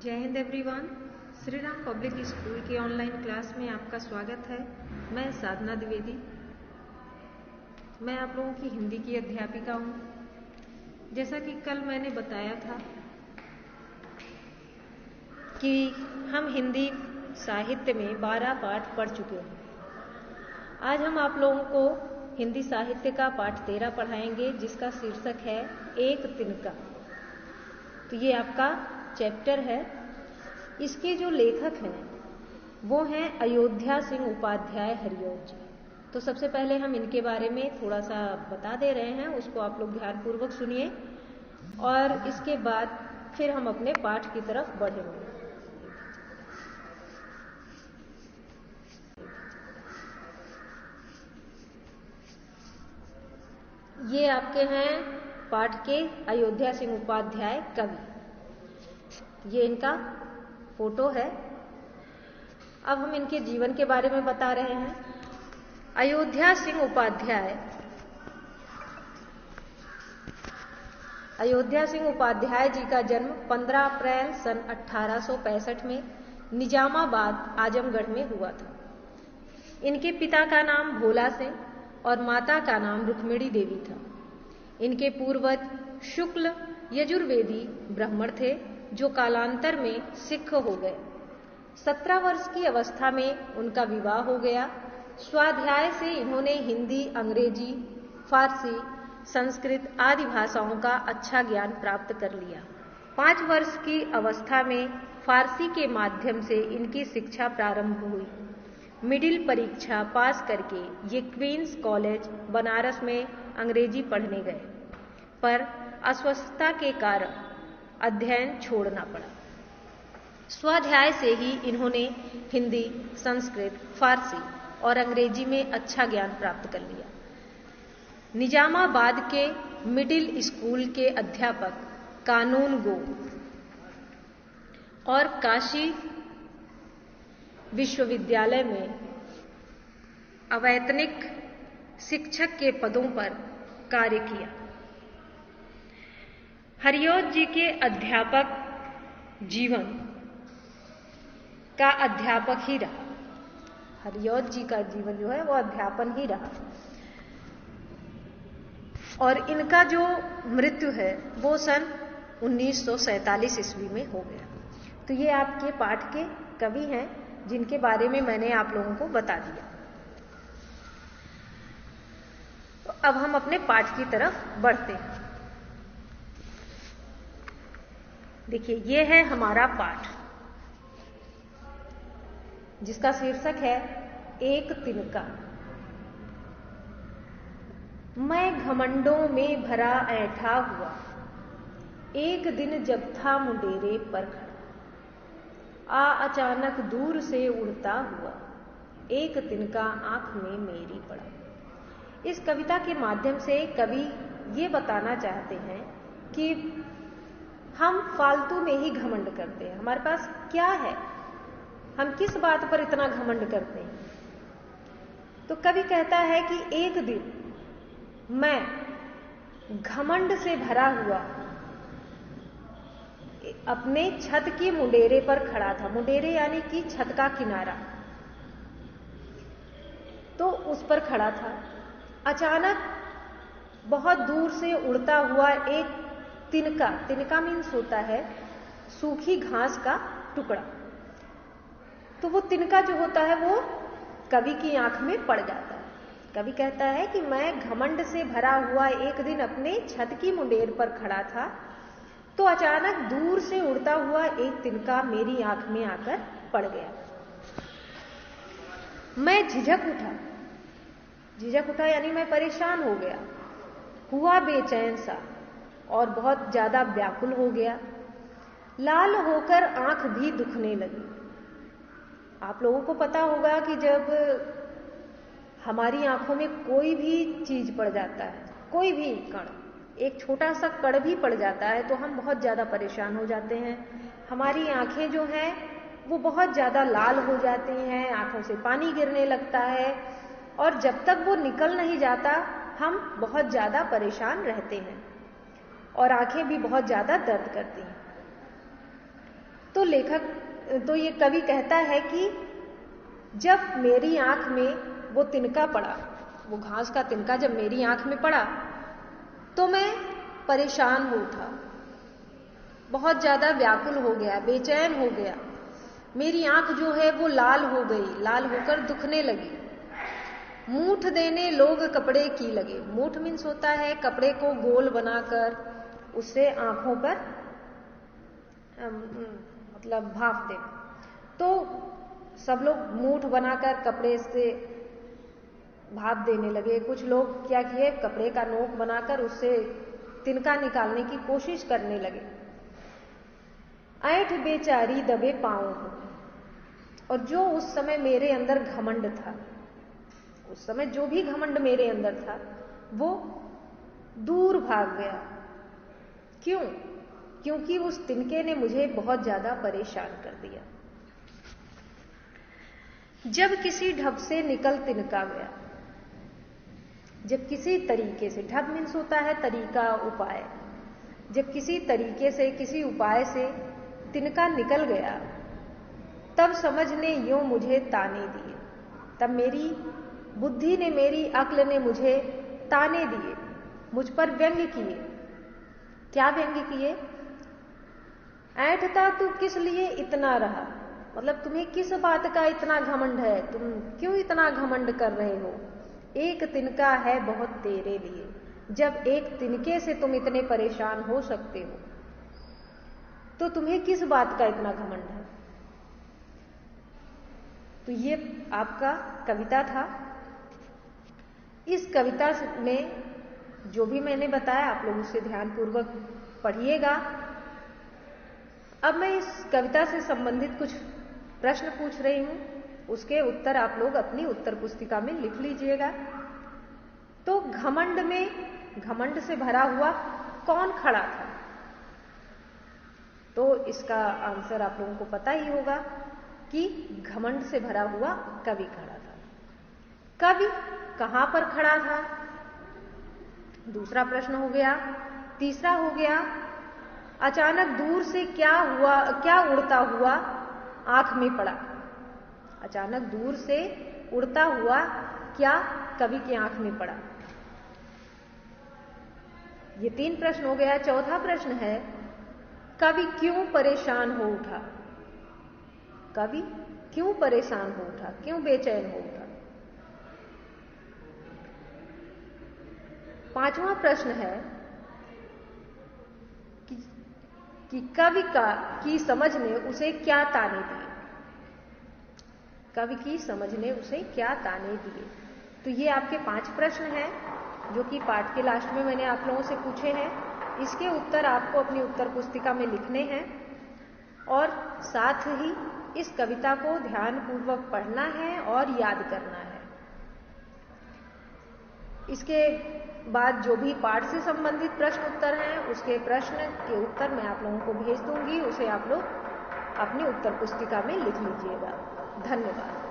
जय Hind everyone. Shri Ram public school की online class में आपका स्वागत है। मैं साधना द्विवेदी। मैं आप लोगों की हिंदी की अध्यापिका हूँ। जैसा कि कल मैंने बताया था कि हम हिंदी साहित्य में 12 पाठ पढ़ चुके हैं। आज हम आप लोगों को हिंदी साहित्य का पाठ 13 पढ़ाएंगे, जिसका शीर्षक है एक तिनका। तो ये आपका चैप्टर है। इसके जो लेखक हैं वो हैं अयोध्या सिंह उपाध्याय हरिऔध जी। तो सबसे पहले हम इनके बारे में थोड़ा सा बता दे रहे हैं, उसको आप लोग ध्यानपूर्वक सुनिए और इसके बाद फिर हम अपने पाठ की तरफ बढ़ेंगे। ये आपके हैं पाठ के अयोध्या सिंह उपाध्याय कवि। ये इनका फोटो है। अब हम इनके जीवन के बारे में बता रहे हैं। अयोध्या सिंह उपाध्याय जी का जन्म 15 अप्रैल सन 1865 में निजामाबाद आजमगढ़ में हुआ था। इनके पिता का नाम भोला सिंह और माता का नाम रुक्मिणी देवी था। इनके पूर्वज शुक्ल यजुर्वेदी ब्राह्मण थे, जो कालांतर में सिख हो गए। 17 वर्ष की अवस्था में उनका विवाह हो गया। स्वाध्याय से इन्होंने हिंदी, अंग्रेजी, फारसी, संस्कृत आदि भाषाओं का अच्छा ज्ञान प्राप्त कर लिया। 5 वर्ष की अवस्था में फारसी के माध्यम से इनकी शिक्षा प्रारंभ हुई। मिडिल परीक्षा पास करके ये क्वींस कॉलेज बनारस में अंग्रेजी पढ़ने गए, पर अस्वस्थता के कारण अध्ययन छोड़ना पड़ा। स्वाध्याय से ही इन्होंने हिंदी, संस्कृत, फारसी और अंग्रेजी में अच्छा ज्ञान प्राप्त कर लिया। निजामाबाद के मिडिल स्कूल के अध्यापक कानून गो और काशी विश्वविद्यालय में अवैतनिक शिक्षक के पदों पर कार्य किया। हरिऔध जी के अध्यापक जीवन का अध्यापक ही रहा। हरिऔध जी का जीवन जो है वो अध्यापन ही रहा और इनका जो मृत्यु है वो सन 1947 ईस्वी में हो गया। तो ये आपके पाठ के कवि हैं, जिनके बारे में मैंने आप लोगों को बता दिया। तो अब हम अपने पाठ की तरफ बढ़ते हैं। देखिए, ये है हमारा पाठ, जिसका शीर्षक है एक तिनका। मैं घमंडों में भरा ऐठा हुआ, एक दिन जब था मुंडेरे पर खड़ा, अचानक दूर से उड़ता हुआ, एक तिनका आंख में मेरी पड़ा। इस कविता के माध्यम से कवि ये बताना चाहते हैं कि हम फालतू में ही घमंड करते हैं। हमारे पास क्या है, हम किस बात पर इतना घमंड करते हैं। तो कवि कहता है कि एक दिन मैं घमंड से भरा हुआ अपने छत की मुंडेरे पर खड़ा था। मुंडेरे यानी कि छत का किनारा, तो उस पर खड़ा था। अचानक बहुत दूर से उड़ता हुआ एक तिनका, तिनका मीन्स होता है सूखी घास का टुकड़ा, तो वो तिनका जो होता है वो कवि की आंख में पड़ जाता है। कवि कहता है कि मैं घमंड से भरा हुआ एक दिन अपने छत की मुंडेर पर खड़ा था, तो अचानक दूर से उड़ता हुआ एक तिनका मेरी आंख में आकर पड़ गया। मैं झिझक उठा यानी मैं परेशान हो गया, हुआ बेचैन सा और बहुत ज्यादा व्याकुल हो गया। लाल होकर आंख भी दुखने लगी। आप लोगों को पता होगा कि जब हमारी आंखों में कोई भी चीज पड़ जाता है, कोई भी कण, एक छोटा सा कण भी पड़ जाता है, तो हम बहुत ज्यादा परेशान हो जाते हैं। हमारी आंखें जो हैं वो बहुत ज्यादा लाल हो जाती हैं, आंखों से पानी गिरने लगता है और जब तक वो निकल नहीं जाता हम बहुत ज्यादा परेशान रहते हैं और आंखें भी बहुत ज्यादा दर्द करती हैं। तो ये कवि कहता है कि जब मेरी आंख में वो तिनका पड़ा, वो घास का तिनका जब मेरी आंख में पड़ा तो मैं परेशान हो उठा, बहुत ज्यादा व्याकुल हो गया, बेचैन हो गया। मेरी आंख जो है वो लाल हो गई, लाल होकर दुखने लगी। मूठ देने लोग कपड़े की लगे। मूठ मीन्स होता है कपड़े को गोल बनाकर उससे आंखों पर मतलब भाप दे। तो सब लोग मूठ बनाकर कपड़े से भाप देने लगे। कुछ लोग क्या किए, कपड़े का नोक बनाकर उससे तिनका निकालने की कोशिश करने लगे। ऐंठ बेचारी दबे पांव हो। और जो उस समय मेरे अंदर घमंड था, उस समय जो भी घमंड मेरे अंदर था वो दूर भाग गया। क्यों? क्योंकि उस तिनके ने मुझे बहुत ज्यादा परेशान कर दिया। जब किसी ढब से निकल तिनका गया, जब किसी तरीके से, ढब मीन्स होता है तरीका, उपाय, जब किसी तरीके से, किसी उपाय से तिनका निकल गया, तब समझ ने यूं मुझे ताने दिए। तब मेरी बुद्धि ने, मेरी अक्ल ने मुझे ताने दिए, मुझ पर व्यंग्य किए। क्या व्यंग्य किए? ऐंठता तू किस लिए इतना रहा, मतलब तुम्हें किस बात का इतना घमंड है, तुम क्यों इतना घमंड कर रहे हो? एक तिनका है बहुत तेरे लिए। जब एक तिनके से तुम इतने परेशान हो सकते हो तो तुम्हें किस बात का इतना घमंड है? तो ये आपका कविता था। इस कविता में जो भी मैंने बताया आप लोग उसे ध्यानपूर्वक पढ़िएगा। अब मैं इस कविता से संबंधित कुछ प्रश्न पूछ रही हूं, उसके उत्तर आप लोग अपनी उत्तर पुस्तिका में लिख लीजिएगा। तो घमंड में, घमंड से भरा हुआ कौन खड़ा था? तो इसका आंसर आप लोगों को पता ही होगा कि घमंड से भरा हुआ कवि खड़ा था। कवि कहां पर खड़ा था? दूसरा प्रश्न हो गया। तीसरा हो गया, अचानक दूर से क्या हुआ, क्या उड़ता हुआ आंख में पड़ा? अचानक दूर से उड़ता हुआ क्या कवि की आंख में पड़ा? ये 3 प्रश्न हो गया। चौथा प्रश्न है, कवि क्यों परेशान हो उठा? कवि क्यों परेशान हो उठा, क्यों बेचैन हो उठा? 5वां प्रश्न है कि कवि की समझ ने उसे क्या ताने दिए? कवि की समझ ने उसे क्या ताने दिए? तो ये आपके 5 प्रश्न हैं जो कि पाठ के लास्ट में मैंने आप लोगों से पूछे हैं। इसके उत्तर आपको अपनी उत्तर पुस्तिका में लिखने हैं और साथ ही इस कविता को ध्यानपूर्वक पढ़ना है और याद करना है। इसके बाद जो भी पाठ से संबंधित प्रश्न उत्तर हैं, उसके प्रश्न के उत्तर मैं आप लोगों को भेज दूंगी, उसे आप लोग अपनी उत्तर पुस्तिका में लिख लीजिएगा। धन्यवाद।